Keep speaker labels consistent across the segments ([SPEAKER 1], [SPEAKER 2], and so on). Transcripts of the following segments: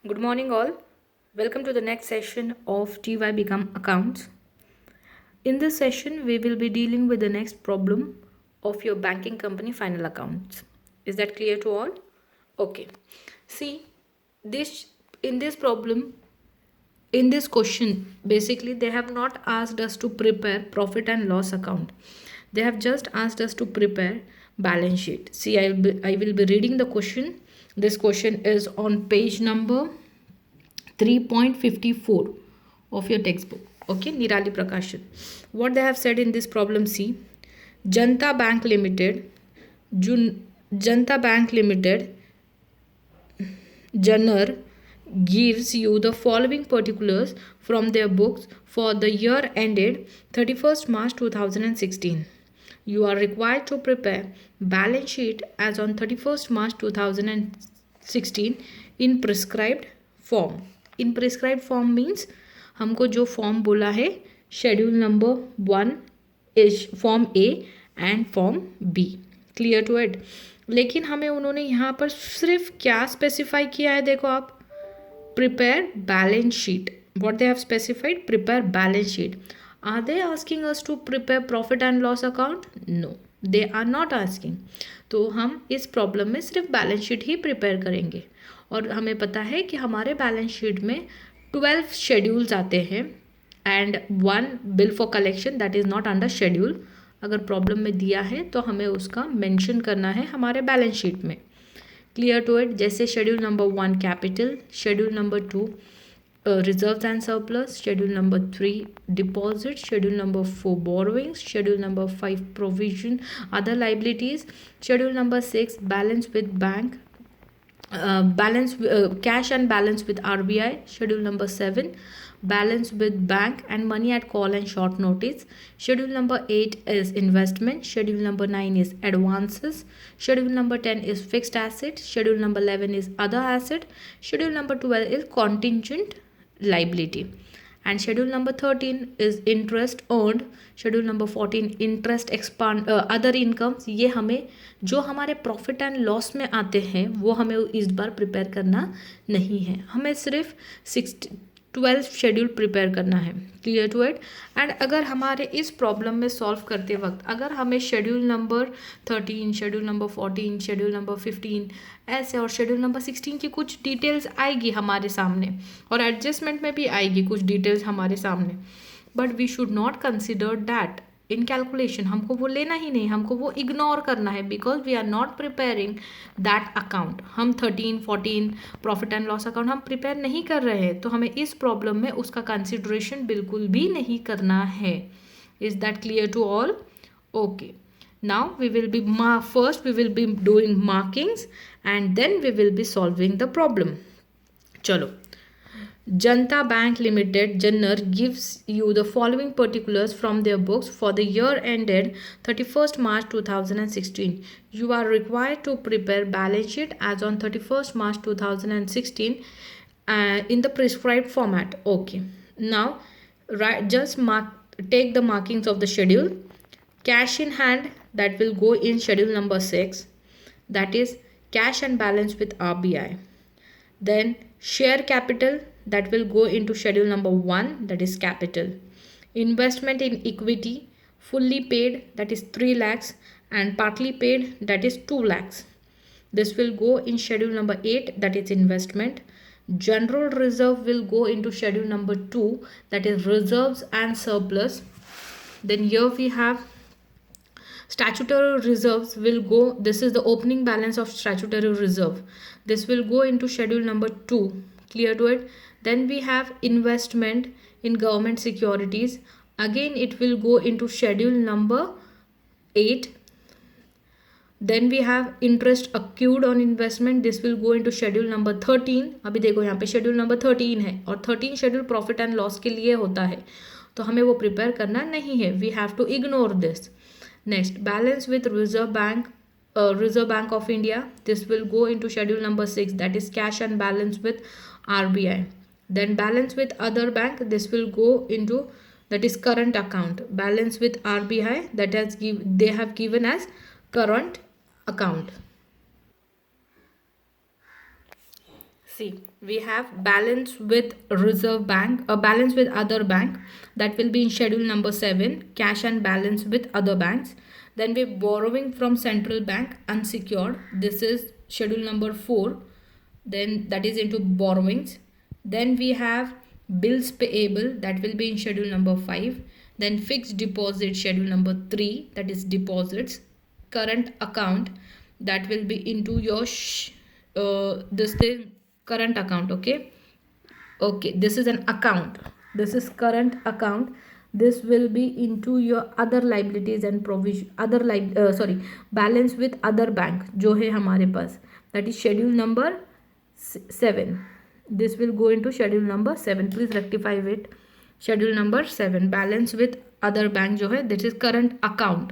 [SPEAKER 1] Good morning, all. Welcome to the next session of TY Become Accounts. In this session, we will be dealing with the next problem of your banking company final accounts. Is that clear to all? Okay. See, this in this problem, in this question, basically they have not asked us to prepare profit and loss account. They have just asked us to prepare balance sheet. See, I will be reading the question. This question is on page number 3.54 of your textbook. Okay, Nirali Prakashan. What they have said in this problem, see, Janta Bank Limited, Janta Bank Limited, Jannar gives you the following particulars from their books for the year ended 31st March 2016. You are required to prepare balance sheet as on 31st March 2016 in prescribed form. In prescribed form means हमको जो form बोला है schedule number 1 is form A and form B. Clear to it. लेकिन हमें उन्होंने यहाँ पर सिर्फ क्या स्पेसिफाई किया है, देखो आप, prepare balance sheet. What they have specified? Prepare balance sheet. Are they asking us to prepare profit and loss account? No, they are not asking. तो हम इस प्रॉब्लम में सिर्फ बैलेंस शीट ही प्रिपेयर करेंगे. और हमें पता है कि हमारे बैलेंस शीट में 12 शेड्यूल्स आते हैं and 1 bill for collection that is not under schedule. अगर प्रॉब्लम में दिया है तो हमें उसका मेंशन करना है हमारे बैलेंस शीट में. Clear to it. जैसे schedule number 1 capital, schedule number 2 reserves and surplus, schedule number 3 deposit, schedule number 4 borrowings, schedule number 5 provision other liabilities, schedule number 6 balance with bank, balance cash and balance with RBI, schedule number 7 balance with bank and money at call and short notice, schedule number 8 is investment, schedule number 9 is advances, schedule number 10 is fixed asset, schedule number 11 is other asset, schedule number 12 is contingent liability, and schedule number 13 is interest earned, schedule number 14 interest expand other incomes. ये हमें जो हमारे profit and loss में आते हैं वो हमें इस बार प्रिपेयर करना नहीं है. हमें सिर्फ 12 शेड्यूल प्रिपेयर करना है. Clear to it. एंड अगर हमारे इस प्रॉब्लम में सॉल्व करते वक्त अगर हमें schedule number 13, schedule number 14, schedule number 15 ऐसे और शेड्यूल नंबर 16 की कुछ डिटेल्स आएगी हमारे सामने और एडजस्टमेंट में भी आएगी कुछ डिटेल्स हमारे सामने, but we should not consider that in calculation. हमको वो लेना ही नहीं, हमको वो इग्नोर करना है because we are not preparing that account. हम 13, 14 प्रॉफिट एंड लॉस अकाउंट हम प्रिपेयर नहीं कर रहे हैं, तो हमें इस प्रॉब्लम में उसका कंसिडरेशन बिल्कुल भी नहीं करना है. Is that clear to all? Okay. Now we will be first we will be doing markings and then we will be solving the problem. चलो. Janta Bank Limited, Jannar gives you the following particulars from their books for the year ended 31st March 2016. You are required to prepare balance sheet as on 31st March 2016 in the prescribed format. Okay. Now, just take the markings of the schedule. Cash in hand, that will go in schedule number 6, that is cash and balance with RBI. Then share capital, that will go into schedule number 1, that is capital. Investment in equity, fully paid, that is 3 lakhs, and partly paid, that is 2 lakhs. This will go in schedule number 8, that is investment. General reserve will go into schedule number 2, that is reserves and surplus. Then here we have statutory reserves will go, this is the opening balance of statutory reserve. This will go into schedule number 2. Clear to it. Then we have investment in government securities. Again it will go into schedule number 8. Then we have interest accrued on investment. This will go into schedule number 13. अभी देखो यहाँ पे schedule number 13 है और 13 schedule profit and loss के लिए होता है, तो हमें वो प्रिपेयर करना नहीं है. We have to ignore this. Next, balance with Reserve Bank of India. This will go into schedule number 6, that is cash and balance with RBI. Then balance with other bank, this will go into, that is current account. Balance with RBI, that they have given as current account. See, we have balance with reserve bank, balance with other bank, that will be in schedule number 7, cash and balance with other banks. Then we borrowing from central bank unsecured, this is schedule number 4, then that is into borrowings. Then we have bills payable, that will be in schedule number 5. Then fixed deposit, schedule number 3, that is deposits. Current account, that will be into your this thing, current account. Okay, this is an account, this is current account. This will be into your other liabilities and provision, other balance with other bank जो है हमारे पास, that is schedule number 7. This will go into schedule number 7, please rectify it. schedule number 7, balance with other bank जो है, this is current account,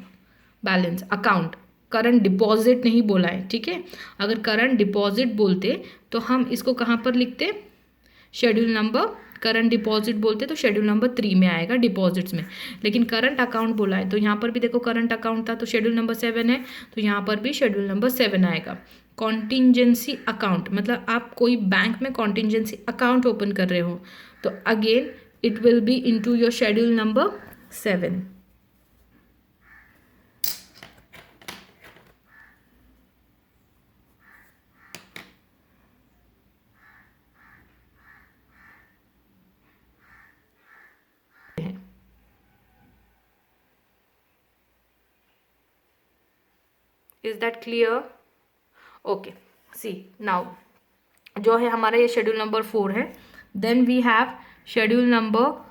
[SPEAKER 1] balance account. Current deposit नहीं बोला है, ठीक है. अगर करंट डिपॉजिट बोलते तो हम इसको कहाँ पर लिखते, शेड्यूल नंबर, करंट डिपॉजिट बोलते तो शेड्यूल नंबर 3 में आएगा डिपॉजिट्स में. लेकिन करंट अकाउंट बोला है तो यहाँ पर भी देखो करंट अकाउंट था तो शेड्यूल नंबर 7 है, तो यहाँ पर भी शेड्यूल नंबर 7 आएगा. कॉन्टिजेंसी अकाउंट मतलब आप कोई बैंक में कॉन्टिजेंसी अकाउंट ओपन कर रहे हो तो again it will be into your schedule number 7. Is that clear? Okay, see now जो है हमारा ये शेड्यूल नंबर 4 है. Then we have schedule number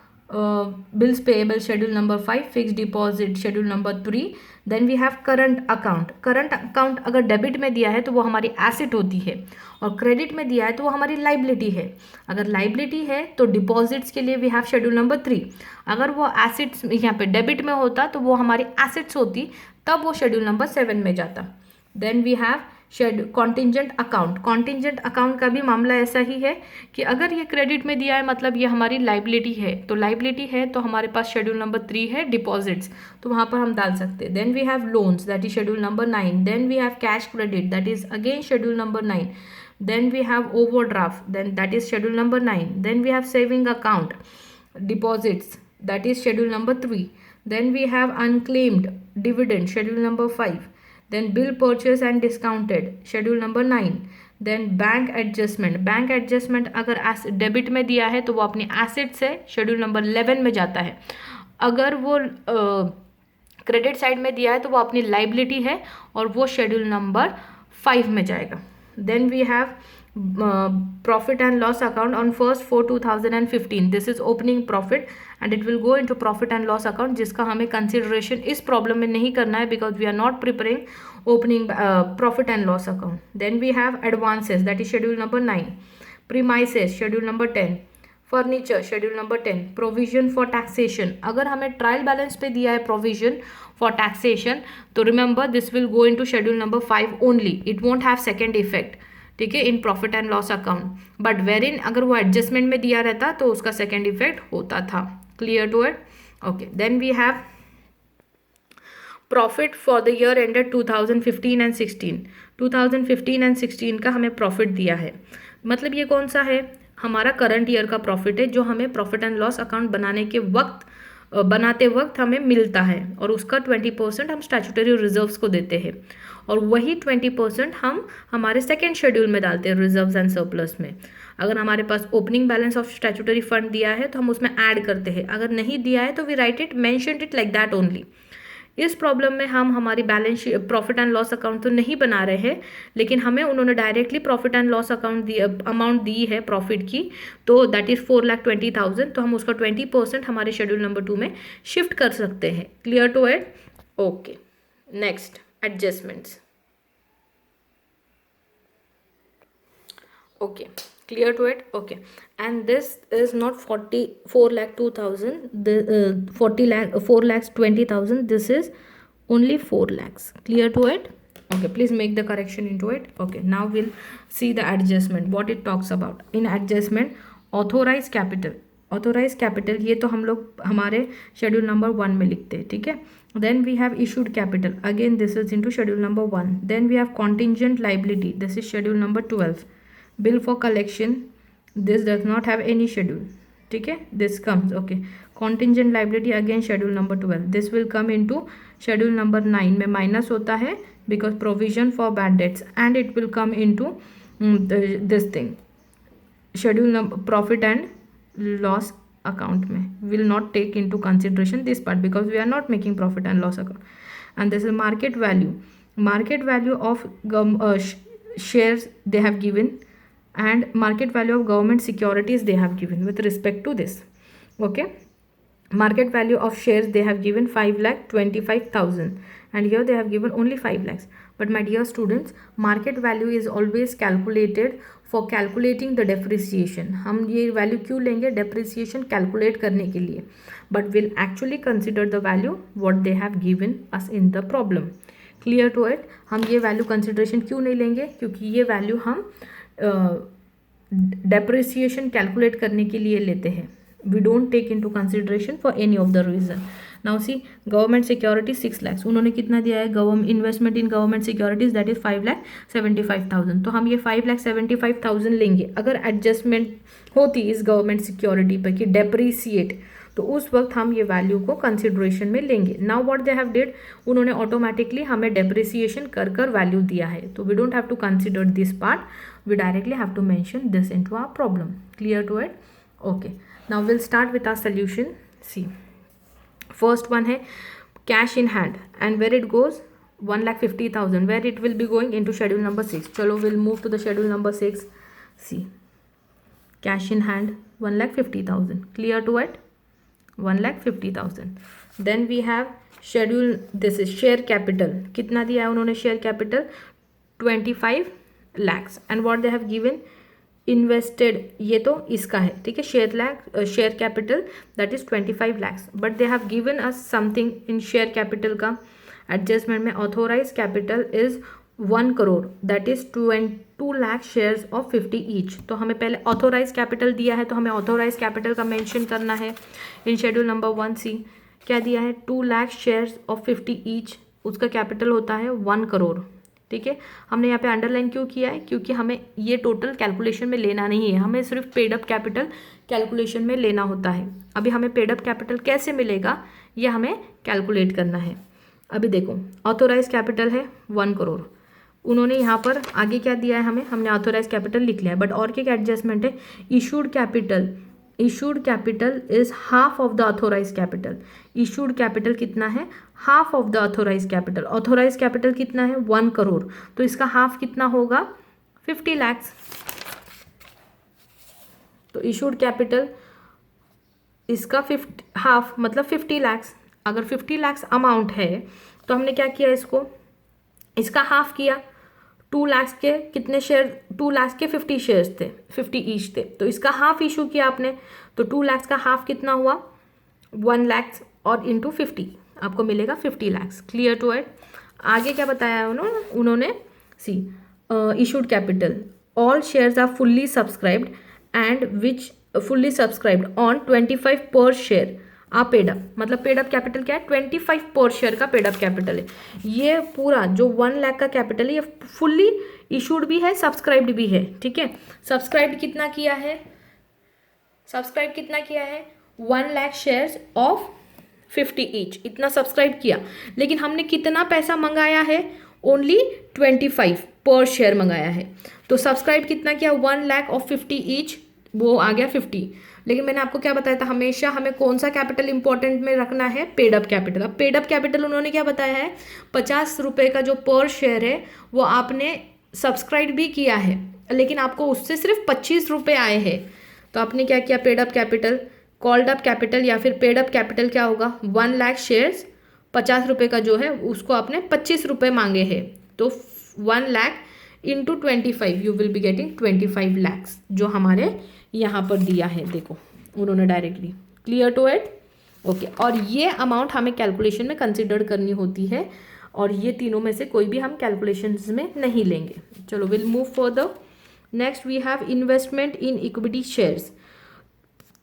[SPEAKER 1] bills payable, schedule number 5, fix deposit schedule number 3. Then we have current account. Current account अगर debit में दिया है तो वो हमारी एसेट होती है और क्रेडिट में दिया है तो वो हमारी लाइबिलिटी है. अगर लाइबिलिटी है तो डिपॉजिट्स के लिए वी हैव शेड्यूल नंबर 3. अगर वो एसेट्स यहाँ पे डेबिट में होता तो वो हमारी एसेट्स होती, तब वो शेड्यूल नंबर 7 में जाता. Then we have contingent account. Contingent account का भी मामला ऐसा ही है कि अगर ये क्रेडिट में दिया है मतलब ये हमारी लाइबिलिटी है, तो लाइबिलिटी है तो हमारे पास शेड्यूल नंबर 3 है डिपॉजिट्स, तो वहाँ पर हम डाल सकते हैं. Then we have loans, that is schedule number 9. Then we have cash credit, that is again schedule number 9. Then we have overdraft, then that is schedule number 9. Then we have saving account deposits, that is schedule number 3. Then we have unclaimed dividend, schedule number 5. Then bill purchase and discounted, schedule number 9. Then bank adjustment. Bank adjustment अगर debit में दिया है तो वो अपनी asset से schedule number 11 में जाता है. अगर वो क्रेडिट साइड में दिया है तो वो अपनी लाइबिलिटी है और वो शेड्यूल नंबर 5 में जाएगा. Then we have profit and loss account on 1/4/2015. this is opening profit and it will go into profit and loss account, जिसका हमें consideration इस problem में नहीं करना है because we are not preparing opening profit and loss account. then we have advances, that is schedule number 9. premises, schedule number 10. Furniture, schedule number 10. Provision for taxation, अगर हमें trial balance पे दिया है प्रोविजन फॉर टैक्सेशन तो remember this will go into schedule number 5 only, it won't have second effect, ठीक है, in profit and loss account. But where in अगर वो एडजस्टमेंट में दिया रहता तो उसका सेकेंड इफेक्ट होता था. Clear to it? Okay. Then we have profit for the year ended 2015 and 16. 2015 and 16 का हमें प्रॉफिट दिया है, मतलब ये कौन सा है, हमारा करंट ईयर का प्रॉफिट है जो हमें प्रॉफिट एंड लॉस अकाउंट बनाते वक्त हमें मिलता है और उसका 20% हम स्टैट्यूटरी रिजर्व्स को देते हैं और वही 20% हम हमारे सेकेंड शेड्यूल में डालते हैं रिजर्व्स एंड सरप्लस में. अगर हमारे पास opening balance of statutory fund दिया है तो हम उसमें ऐड करते हैं, अगर नहीं दिया है तो we write it mentioned it like that only. इस प्रॉब्लम में हम हमारी balance sheet profit and loss account तो नहीं बना रहे हैं, लेकिन हमें उन्होंने directly profit and loss account amount दी है प्रॉफिट की, तो दैट इज़ 4,20,000, तो हम उसका 20% हमारे शेड्यूल नंबर 2 में शिफ्ट कर सकते हैं. Clear to it? Okay. Next, adjustments. Okay, clear to it? Okay. And this is not 4,02,000, the 4,20,000, this is only 4 lakhs. Clear to it? Okay, please make the correction into it. Okay, now we'll see the adjustment, what it talks about. In adjustment, authorized capital ये तो हम लोग हमारे schedule number 1 में लिखते हैं, ठीक है. Then we have issued capital, again this is into schedule number 1. Then we have contingent liability, this is schedule number 12. Bill for collection, this does not have any schedule, ठीक है, this comes okay. Contingent liability again schedule number 12, this will come into schedule number 9 में minus होता है because provision for bad debts, and it will come into this thing schedule number profit and loss account में will not take into consideration this part because we are not making profit and loss account. And this is market value of shares they have given, and market value of government securities they have given with respect to this. Okay, market value of shares they have given 5,25,000, and here they have given only 5 lakhs. But my dear students, market value is always calculated for calculating the depreciation. हम ये value क्यों लेंगे? depreciation calculate करने के लिए. But will actually consider the value what they have given us in the problem. Clear to it? हम ये value consideration क्यों नहीं लेंगे? क्योंकि ये वैल्यू हम डेप्रिसिएशन कैलकुलेट करने के लिए लेते हैं. We don't take into consideration for any of the reason. Now see, government security 6 lakhs, उन्होंने कितना दिया है? Government investment in government securities that is 5,75,000. तो हम ये 5,75,000 लेंगे. अगर एडजस्टमेंट होती इस गवर्नमेंट सिक्योरिटी पर कि डेप्रिसिएट, तो उस वक्त हम ये वैल्यू को कंसिडरेशन में लेंगे. Now what they have did, उन्होंने ऑटोमेटिकली हमें डेप्रिसिएशन कर कर वैल्यू दिया है. तो we don't have to consider this part, we directly have to mention this into our problem. Clear to it? Okay, now we'll start with our solution. See, first one है cash in hand, and where it goes 1,50,000, where it will be going into schedule number 6. चलो we'll move to the schedule number 6. See, cash in hand 1,50,000. Clear to it? 1,50,000. Then we have schedule, this is share capital. कितना दिया है उन्होंने share capital? 25 lakhs. And what they have given? Invested, ये तो इसका है, ठीक है, share capital that is 25 lakhs. But they have given us something in share capital का एडजस्टमेंट में. Authorise capital is 1 crore, that is 2 lakh shares of 50 each. तो हमें पहले ऑथोराइज कैपिटल दिया है, तो हमें ऑथोराइज कैपिटल का मेंशन करना है इन शेड्यूल नंबर 1C. क्या दिया है? 2 lakh शेयर्स ऑफ 50 ईच, उसका कैपिटल होता है 1 crore. ठीक है, हमने यहाँ पे अंडरलाइन क्यों किया है? क्योंकि हमें ये टोटल कैलकुलेशन में लेना नहीं है, हमें सिर्फ पेड अप कैपिटल कैलकुलेशन में लेना होता है. अभी हमें पेड अप कैपिटल कैसे मिलेगा ये हमें कैलकुलेट करना है. अभी देखो, ऑथोराइज कैपिटल है 1 crore. उन्होंने यहाँ पर आगे क्या दिया है हमें? हमने ऑथोराइज कैपिटल लिख लिया है, बट और क्या एडजस्टमेंट है? Issued capital is half of the authorise capital. Issued capital कितना है? Half of the authorise capital. Authorise capital कितना है? 1 crore. तो इसका हाफ कितना होगा? 50 lakhs. तो इशूड कैपिटल इसका हाफ मतलब 50 lakhs. अगर 50 lakhs अमाउंट है तो हमने क्या किया? इसका हाफ किया. 2 lakhs के कितने शेयर? 2 lakhs के 50 शेयर्स थे, 50 ईच थे, तो इसका हाफ इशू किया आपने. तो 2 lakhs का हाफ कितना हुआ? 1 lakhs और इंटू 50 आपको मिलेगा 50 lakhs. Clear to it? आगे क्या बताया उन्होंने? See, issued capital, all shares are fully subscribed and which fully subscribed on 25 per share आ पेड अप. मतलब पेड अप कैपिटल क्या है? 25 पर शेयर का पेड अप कैपिटल है. ये पूरा जो 1 lakh का कैपिटल है ये फुल्ली इशूड भी है, सब्सक्राइब्ड भी है. ठीक है, सब्सक्राइब्ड कितना किया है? 1 lakh शेयर्स ऑफ 50 ईच, इतना सब्सक्राइब किया. लेकिन हमने कितना पैसा मंगाया है? ओनली 25 पर शेयर मंगाया है. तो सब्सक्राइब कितना किया? 1 lakh ऑफ 50 ईच, वो आ गया 50. लेकिन मैंने आपको क्या बताया था? हमेशा हमें कौन सा कैपिटल इंपॉर्टेंट में रखना है? Paid up capital. अब पेड अप कैपिटल उन्होंने क्या बताया है? 50 रुपये का जो पर शेयर है वो आपने सब्सक्राइब भी किया है, लेकिन आपको उससे सिर्फ 25 रुपये आए हैं. तो आपने क्या किया? Paid up capital, called up capital या फिर पेड अप कैपिटल क्या होगा? 1 lakh शेयर्स, 50 रुपये का जो है उसको आपने 25 रुपये मांगे हैं. तो 1 lakh into 25 you will be getting 25 lakhs, जो हमारे यहाँ पर दिया है. देखो उन्होंने directly. Clear to it? Okay, और ये अमाउंट हमें कैलकुलेशन में कंसिडर करनी होती है, और ये तीनों में से कोई भी हम कैलकुलेशंस में नहीं लेंगे. चलो will move further. Next we have investment in equity shares.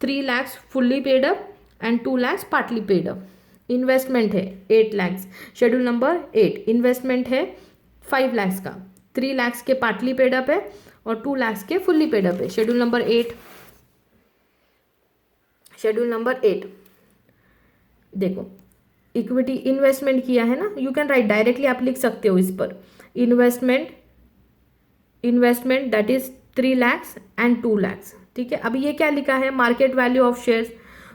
[SPEAKER 1] 3 lakhs fully paid up and 2 lakhs partly paid up. Investment है 8 lakhs. शेड्यूल नंबर 8 इन्वेस्टमेंट है 5 lakhs का. 3 lakhs के पार्टली पेड अप है और 2 लाख के फुल्ली पेड अप है। Schedule number 8, schedule number 8 देखो, equity investment किया है ना, यू कैन राइट डायरेक्टली, आप लिख सकते हो इस पर investment that is 3 lakh and 2 lakh. ठीक है, अभी ये क्या लिखा है, मार्केट वैल्यू ऑफ शेयर्स,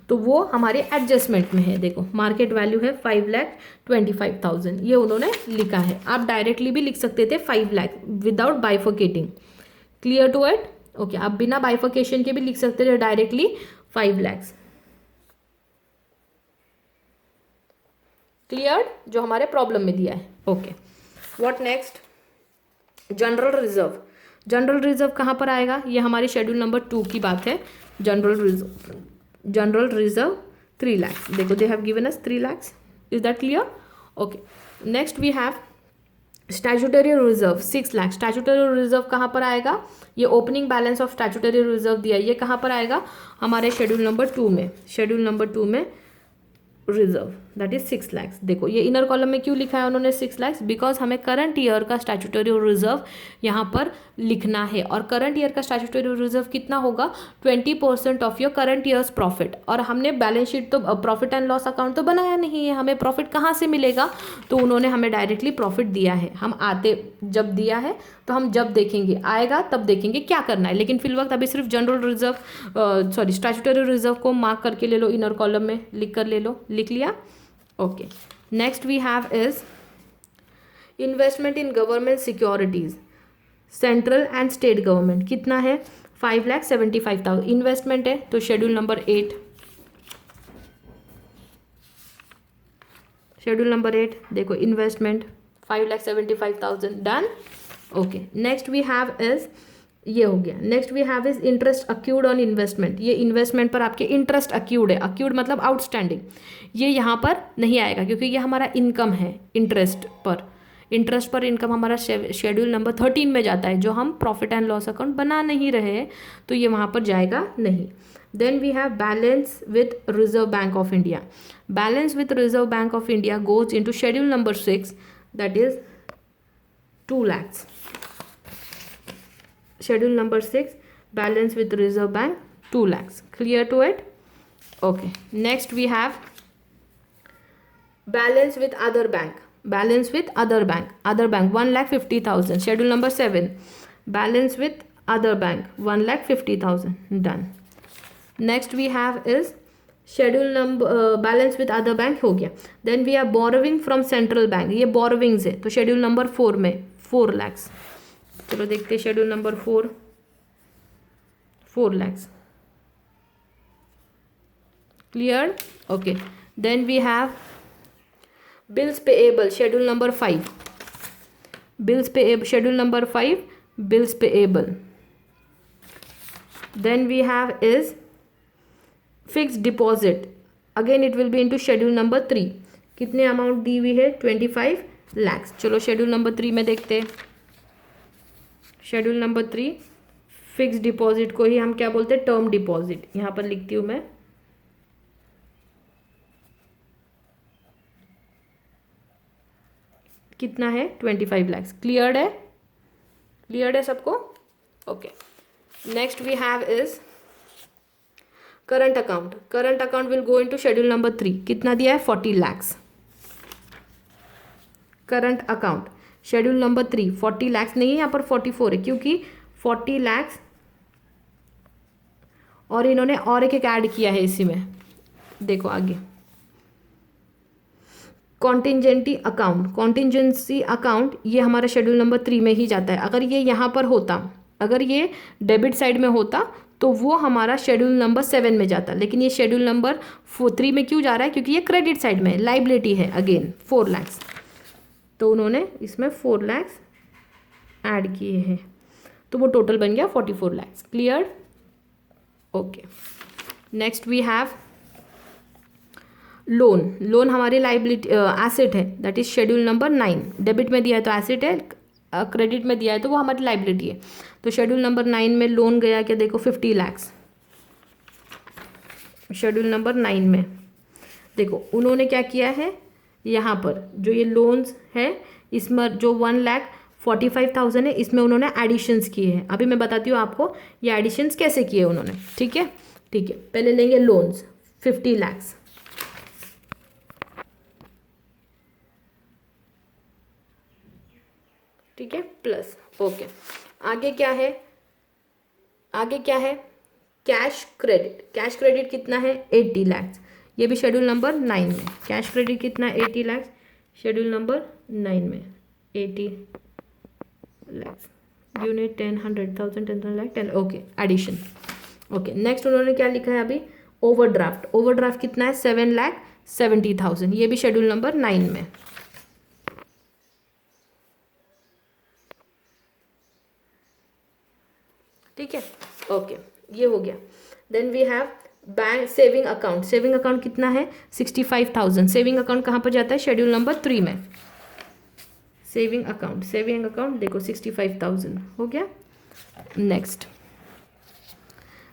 [SPEAKER 1] तो वो हमारे एडजस्टमेंट में है। देखो मार्केट वैल्यू है 5,25,000, ये उन्होंने लिखा है। आप डायरेक्टली भी लिख सकते थे 5 lakh without bifurcating. Clear to it? Okay, आप बिना बाइफोकेशन के भी लिख सकते थे डायरेक्टली 5 लाख। क्लियर? जो हमारे प्रॉब्लम में दिया है। Okay, what next? General reserve. General reserve कहाँ पर आएगा? ये हमारे शेड्यूल नंबर 2 की बात है। General reserve 3 lakh. देखो they have given us 3 lakh. Is that clear? Okay, next we have statutory reserve 6 lakh. Statutory reserve कहाँ पर आएगा? ये opening balance of statutory reserve दिया है, ये कहाँ पर आएगा? हमारे शेड्यूल नंबर 2 में। शेड्यूल नंबर 2 में रिजर्व दैट इज 6 लाख। देखो ये इनर कॉलम में क्यों लिखा है उन्होंने 6 लाख? बिकॉज हमें करंट ईयर का स्टैट्यूटरी रिजर्व यहाँ पर लिखना है, और करंट ईयर का स्टैट्यूटरी रिजर्व कितना होगा? 20% of your current years profit. और हमने बैलेंस शीट तो प्रॉफिट एंड लॉस अकाउंट तो बनाया नहीं है, हमें प्रॉफिट कहाँ से मिलेगा? तो उन्होंने हमें डायरेक्टली प्रॉफिट दिया है। हम आते जब दिया है तो हम जब देखेंगे, आएगा तब देखेंगे क्या करना है, लेकिन फिल वक्त अभी सिर्फ जनरल रिजर्व स्टैट्यूटरी रिजर्व को मार्क करके ले लो, इनर कॉलम में लिख कर ले लो। लिख लिया? Okay, next we have is investment in government securities, central and state government. कितना है? 5,75,000 इन्वेस्टमेंट है। तो शेड्यूल नंबर 8, शेड्यूल नंबर 8 देखो, investment 5,75,000 done. Okay, next we have is, ये हो गया। Next we have is interest accrued on investment. ये investment पर आपके इंटरेस्ट अक्यूड है, अक्यूड मतलब आउटस्टैंडिंग। ये यहाँ पर नहीं आएगा क्योंकि ये हमारा इनकम है। इंटरेस्ट पर इनकम हमारा शेड्यूल नंबर 13 में जाता है, जो हम प्रॉफिट एंड लॉस अकाउंट बना नहीं रहे हैं, तो ये वहाँ पर जाएगा नहीं। Then we have balance with Reserve Bank of India. Balance with Reserve Bank of India goes into schedule number 6 that is 2 lakhs. Schedule number 6, balance with reserve bank 2 lakhs. Clear to it? Okay, next we have balance with other bank. Balance with other bank 1,50,000. Schedule number 7, balance with other bank 1,50,000 done. Next we have is schedule number balance with other bank हो गया। Then we are borrowing from central bank, ये borrowings है, तो schedule number 4 में 4 लाख। चलो देखते हैं schedule number 4 lakh. Clear? Okay, then we have bills payable schedule number 5, bills payable schedule number 5 bills payable. Then we have is fix deposit, again it will be into schedule number 3। कितने amount दी हुई है? 25 लाख। चलो schedule number 3 में देखते हैं। Schedule number 3 fix deposit को ही हम क्या बोलते हैं? Term deposit. यहाँ पर लिखती हूँ मैं, कितना है? 25 लाख। क्लियर्ड है? क्लियर्ड है सबको? Okay, next we have is current account. Current account will go into schedule number 3। कितना दिया है? 40 lakh. Current account schedule number 3 40 lakh नहीं है, यहाँ पर 44 है, क्योंकि 40 लाख और इन्होंने और एक ऐड किया है इसी में। देखो आगे, कॉन्टिजेंटी अकाउंट, कॉन्टिजेंसी अकाउंट, ये हमारा शेड्यूल नंबर 3 में ही जाता है। अगर ये यहाँ पर होता, अगर ये डेबिट साइड में होता तो वो हमारा शेड्यूल नंबर 7 में जाता, लेकिन ये शेड्यूल नंबर 3 में क्यों जा रहा है? क्योंकि ये क्रेडिट साइड में लाइबिलिटी है, अगेन 4 लाख, तो उन्होंने इसमें 4 लाख ऐड किए हैं, तो वो टोटल बन गया 44 lakh. Clear? Okay, next we have loan. Loan हमारी लाइबिलिटी एसेट है, that is schedule number 9। Debit में दिया है तो एसेट है, क्रेडिट में दिया है तो वो हमारी लाइबिलिटी है। तो शेड्यूल नंबर 9 में लोन गया क्या? देखो 50 लाख। शेड्यूल नंबर 9 में देखो उन्होंने क्या किया है, यहाँ पर जो ये लोन्स है इसमें जो 1,50,000 45,000 है, इसमें उन्होंने एडिशंस किए हैं। अभी मैं बताती हूँ आपको ये एडिशंस कैसे किए उन्होंने। ठीक है, ठीक है, पहले लेंगे लोन्स 50 lakhs। ठीक है, प्लस, ओके। आगे क्या है, आगे क्या है, कैश क्रेडिट। कैश क्रेडिट कितना है 80 lakhs, ये भी शेड्यूल नंबर 9 में। कैश क्रेडिट कितना 80 lakhs, शेड्यूल नंबर 9 में 80 lakhs। Unit 10, 100,000, 10 lakh, 10, okay, addition. Okay, next उन्होंने क्या लिखा है अभी, ओवरड्राफ्ट। ओवरड्राफ्ट कितना है 7,70,000, ये भी शेड्यूल नंबर 9 में। ठीक है, ओके, ये हो गया। Then we have bank saving account. Saving account कितना है 65,000। सेविंग अकाउंट कहाँ पर जाता है, शेड्यूल नंबर 3 में। सेविंग अकाउंट, सेविंग अकाउंट देखो 65,000 हो गया। Next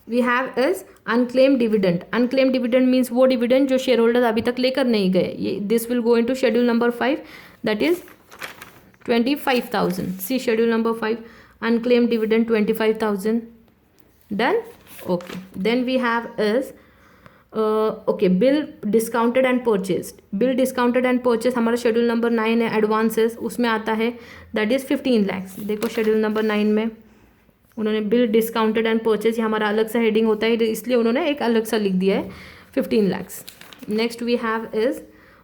[SPEAKER 1] we have is unclaimed dividend. Unclaimed dividend means वो डिविडेंड जो शेयर होल्डर अभी तक लेकर नहीं गए। ये this will go into schedule number 5, that is 25,000। See schedule number 5, unclaimed dividend 25,000 done। okay, then we have is okay, bill discounted and purchased। bill discounted and purchased हमारा schedule number 9 है, advances उसमें आता है, that is 15 lakhs। देखो schedule number 9 में उन्होंने bill discounted and purchase, ये हमारा अलग सा हेडिंग होता है इसलिए उन्होंने एक अलग सा लिख दिया है 15 lakhs। Next we have is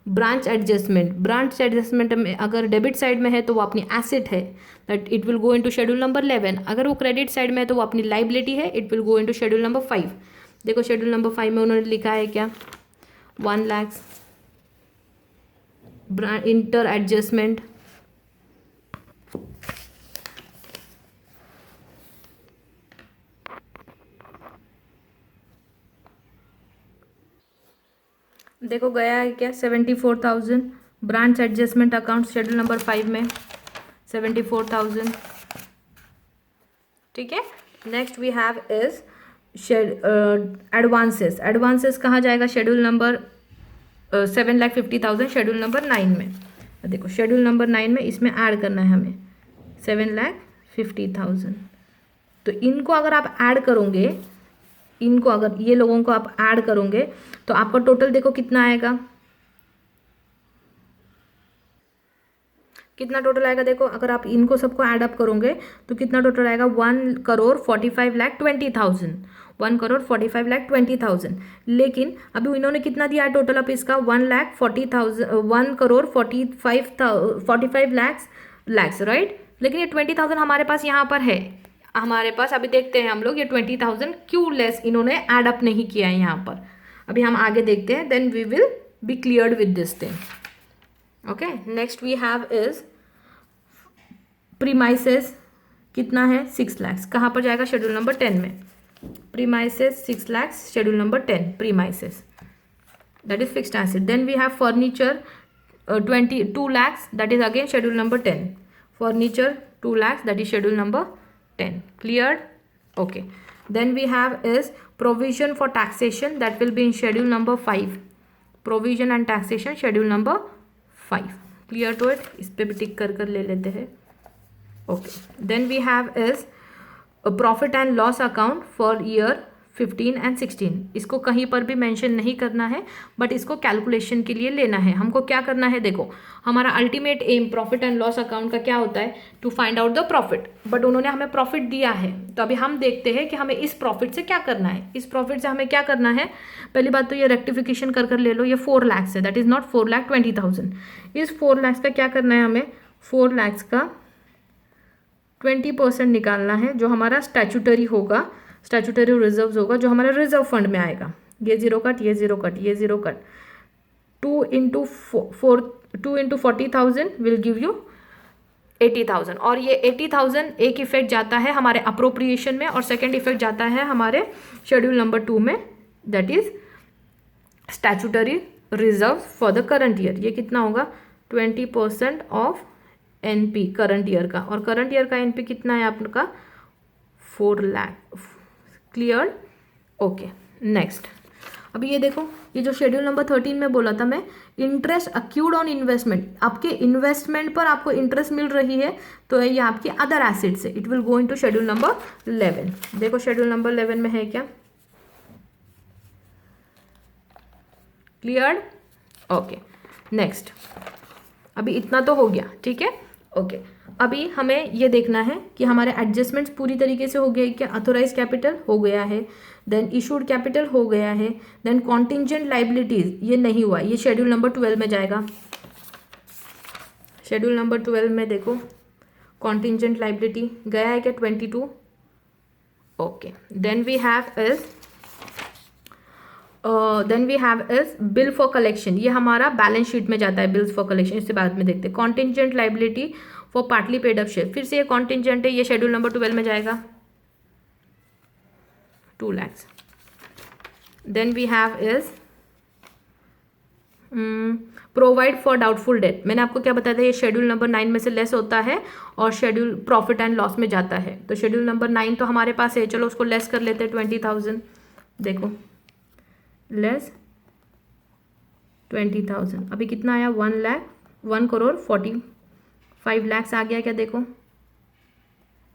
[SPEAKER 1] branch adjustment. Branch adjustment में अगर डेबिट साइड में है तो वो अपनी एसेट है, that it will go into schedule number 11। अगर वो क्रेडिट साइड में है तो वो अपनी लाइबिलिटी है, it will go into schedule number 5। देखो शेड्यूल नंबर 5 में उन्होंने लिखा है क्या 1 lakhs इंटर एडजस्टमेंट। देखो गया है क्या 74,000 branch adjustment account schedule number 5 में 74,000। ठीक है, next we have is advances. Advances कहाँ जाएगा, शेड्यूल नंबर 7,50,000 शेड्यूल नंबर 9 में। देखो शेड्यूल नंबर 9 में इसमें ऐड करना है हमें 7,50,000। तो इनको अगर आप ऐड करोगे, इनको अगर ये लोगों को आप ऐड करोगे तो आपका टोटल देखो कितना आएगा, कितना टोटल आएगा। देखो अगर आप इनको सबको ऐड अप करोगे तो कितना टोटल आएगा 1,45,20,000। 1,45,20,000। लेकिन अभी इन्होंने कितना दिया है टोटल अप इसका 1,40,000, 1,45 lakhs, राइट। लेकिन ये 20,000 हमारे पास यहाँ पर है, हमारे पास अभी देखते हैं हम लोग ये 20,000 क्यों लेस इन्होंने ऐड अप नहीं किया है यहाँ पर। अभी हम आगे देखते हैं, then we will be cleared with this thing. Okay, next we have is premises. कितना है 6 lakhs, कहाँ पर जाएगा शेड्यूल नंबर 10 में। Premises 6 lakhs schedule number 10 premises, that is fixed asset. Then we have furniture 22 lakhs, that is again schedule number 10। Furniture 2 lakhs, that is schedule number 10। cleared? okay, then we have is provision for taxation, that will be in schedule number 5। provision and taxation schedule number 5। clear to it? इस पे भी टिक कर कर ले लेते हैं। okay, then we have is a profit and loss account for year 15 and 16। इसको कहीं पर भी मेंशन नहीं करना है, बट इसको कैलकुलेशन के लिए लेना है। हमको क्या करना है, देखो हमारा ultimate aim profit and loss account का क्या होता है, to find out the profit. But उन्होंने हमें प्रॉफिट दिया है, तो अभी हम देखते हैं कि हमें इस प्रॉफिट से क्या करना है। इस प्रॉफिट से हमें क्या करना है, पहली बात तो ये रेक्टिफिकेशन कर कर ले लो, ये 4 lakhs है, दैट इज नॉट 4,20,000। इस 4 lakhs का क्या करना है हमें, 4 lakhs का 20% निकालना है, जो हमारा स्टैचूटरी होगा, स्टैचूटरी रिजर्व्स होगा, जो हमारे रिजर्व फंड में आएगा। ये 0 कट, ये 0 कट, ये 0 cut, 2 into 40,000 will give you 80,000। और ये 80,000 एक इफेक्ट जाता है हमारे अप्रोप्रिएशन में, और सेकेंड इफेक्ट जाता है हमारे शेड्यूल नंबर 2 में, that is statutory reserve for the current year. ये कितना होगा 20% ऑफ एनपी करंट ईयर का, और करंट ईयर का एनपी कितना है आपका 4 लाख। क्लियर? ओके, नेक्स्ट अभी ये देखो, ये जो शेड्यूल नंबर 13 में बोला था मैं, इंटरेस्ट अक्यूड ऑन इन्वेस्टमेंट, आपके इन्वेस्टमेंट पर आपको इंटरेस्ट मिल रही है, तो ये आपकी अदर एसेट से it will go into schedule number 11। देखो शेड्यूल नंबर 11 में है क्या, क्लियर? Okay, next. अभी इतना तो हो गया, ठीक है, ओके। अभी हमें ये देखना है कि हमारे एडजस्टमेंट्स पूरी तरीके से हो गए क्या। अथोराइज कैपिटल हो गया है, देन इशूड कैपिटल हो गया है, देन कॉन्टिंजेंट लाइबिलिटीज ये नहीं हुआ, ये शेड्यूल नंबर 12 में जाएगा। शेड्यूल नंबर 12 में देखो कॉन्टिंजेंट लाइबिलिटी गया है क्या, 22। Okay, then we have is bill for collection, ये हमारा बैलेंस शीट में जाता है, बिल्स फॉर कलेक्शन, इससे बाद में देखते हैं। Contingent liability for partly paid up share, फिर से ये कॉन्टिंजेंट है, ये शेड्यूल नंबर 12 में जाएगा, 2 lakhs। Then we have is provide for doubtful debt, मैंने आपको क्या बताया था, ये शेड्यूल नंबर 9 में से लेस होता है और शेड्यूल प्रॉफिट एंड लॉस में जाता है। तो शेड्यूल नंबर 9 तो हमारे पास है, चलो उसको लेस कर लेते हैं, 20,000। देखो लेस 20,000, अभी कितना आया, 1,45 लाख आ गया क्या, देखो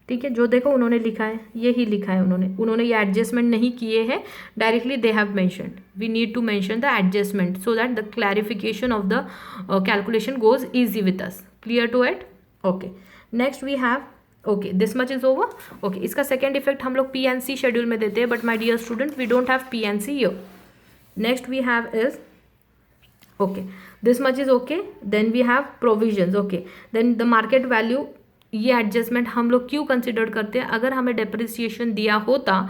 [SPEAKER 1] ठीक है। जो देखो उन्होंने लिखा है, यही लिखा है उन्होंने ये एडजस्टमेंट नहीं किए हैं directly, they have mentioned, we need to mention the adjustment so that the clarification of the calculation goes easy with us, clear to it? Okay, next we have, okay this much is over. Okay, इसका second effect हम लोग PNC schedule में देते हैं, but my dear student we don't have PNC here. Next we have is, okay, this much is okay, then we have provisions, okay, then the market value, ये adjustment हम लोग क्यों consider करते हैं, अगर हमें डेप्रिसिएशन दिया होता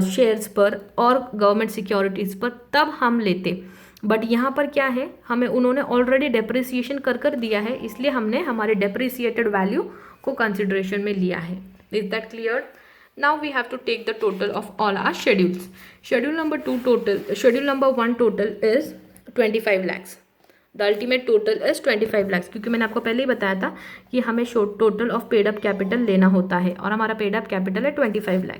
[SPEAKER 1] शेयर्स पर और गवर्नमेंट सिक्योरिटीज़ पर तब हम लेते, बट यहाँ पर क्या है, हमें उन्होंने ऑलरेडी डेप्रिसिएशन कर दिया है, इसलिए हमने हमारे डेप्रिसिएटेड वैल्यू को कंसिडरेशन में लिया है। Is that clear? Now we have to take the total of all our schedules. Schedule number 2 total, schedule number 1 total is 25 lakhs. The ultimate total is 25 lakhs, क्योंकि मैंने आपको पहले ही बताया था कि हमें total of paid up capital लेना होता है और हमारा पेड अप कैपिटल है 25 लाख।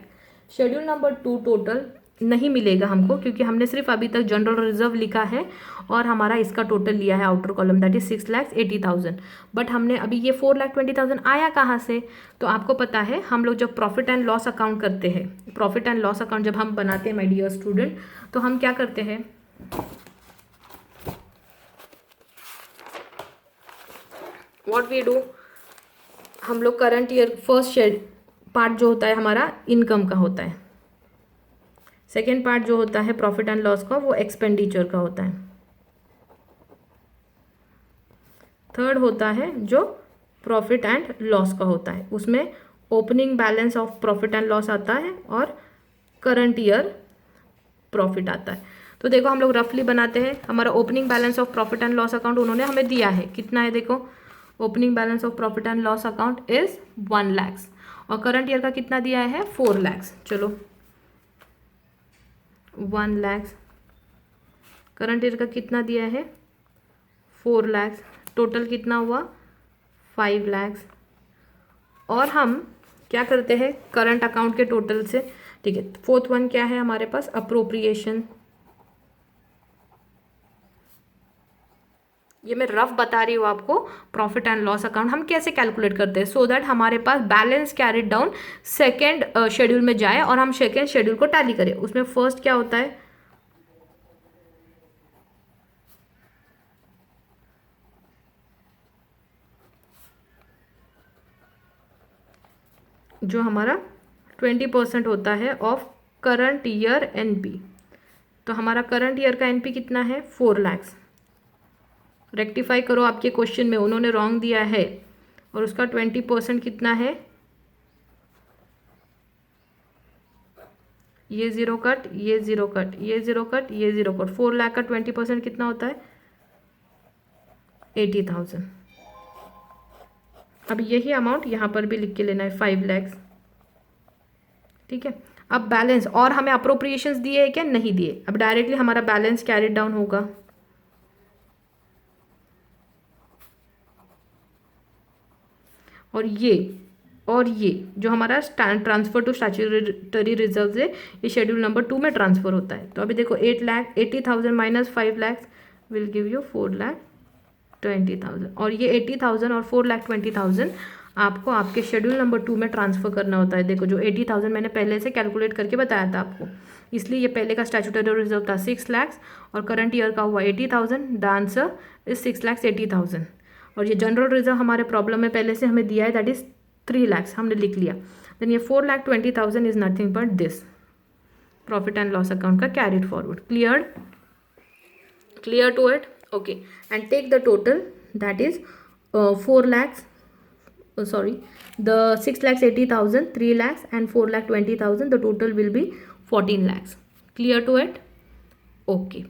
[SPEAKER 1] शेड्यूल नंबर 2 टोटल नहीं मिलेगा हमको, क्योंकि हमने सिर्फ अभी तक जनरल रिजर्व लिखा है और हमारा इसका टोटल लिया है outer column, that is 6,80,000। But हमने अभी ये 4,20,000 आया कहाँ से, तो आपको पता है हम लोग जब प्रॉफिट एंड लॉस अकाउंट करते हैं, प्रॉफिट एंड लॉस अकाउंट जब हम बनाते हैं माय डियर स्टूडेंट, तो हम क्या करते हैं, व्हाट वी डू, हम लोग करंट ईयर फर्स्ट पार्ट जो होता है हमारा इनकम का होता है, सेकेंड पार्ट जो होता है प्रॉफिट एंड लॉस का वो एक्सपेंडिचर का होता है, थर्ड होता है जो प्रॉफिट एंड लॉस का होता है, उसमें opening balance of profit and loss आता है और करंट ईयर प्रॉफिट आता है। तो देखो हम लोग रफली बनाते हैं, हमारा opening balance of profit and loss account उन्होंने हमें दिया है, कितना है देखो, opening balance of profit and loss account is 1 lakh और करंट ईयर का कितना दिया है 4 लाख। चलो 1 लाख, करंट ईयर का कितना दिया है 4 लाख, टोटल कितना हुआ 5 लाख। और हम क्या करते हैं करंट अकाउंट के टोटल से, ठीक है। फोर्थ वन क्या है हमारे पास, अप्रोप्रिएशन, ये मैं रफ बता रही हूँ आपको। प्रॉफिट एंड लॉस अकाउंट हम कैसे कैलकुलेट करते हैं, सो दैट हमारे पास balance carried down second schedule में जाए और हम सेकेंड शेड्यूल को टैली करें। उसमें फर्स्ट क्या होता है, जो हमारा 20% होता है ऑफ करंट ईयर एनपी, तो हमारा करंट ईयर का एनपी कितना है 4 लाख। रेक्टिफाई करो, आपके क्वेश्चन में उन्होंने रॉन्ग दिया है और उसका 20% कितना है, ये जीरो कट, ये जीरो कट, ये जीरो कट, ये जीरो कट, 4 लाख का 20% कितना होता है 80,000। अब यही अमाउंट यहाँ पर भी लिख के लेना है 5 लाख, ठीक है। अब बैलेंस, और हमें अप्रोप्रिएशंस दिए है क्या, नहीं दिए, अब डायरेक्टली हमारा बैलेंस कैरिड डाउन होगा। और ये और ये जो हमारा ट्रांसफर टू स्टैट्यूटरी रिजर्व है, ये शेड्यूल नंबर 2 में ट्रांसफर होता है। तो अभी देखो 8,80,000 minus 5 lakh will give you 4,20,000, और ये 80,000 और 4,20,000 आपको आपके शेड्यूल नंबर 2 में ट्रांसफर करना होता है। देखो जो 80,000 मैंने पहले से कैलकुलेट करके बताया था आपको, इसलिए ये पहले का स्टैट्यूटरी रिजर्व था 6 लाख और करंट ईयर का हुआ 80,000। The answer is 6,80,000। और ये जनरल रिजर्व हमारे प्रॉब्लम में पहले से हमें दिया है, दैट इज 3 लाख, हमने लिख लिया। देन ये 4,20,000 is nothing but this profit and loss account का carried forward. Clear to it? Okay, and take the total, that is 4 lakhs, sorry, the 6,80,000, 3 lakhs and 4,20,000, the total will be 14 lakhs. Clear to it? Okay.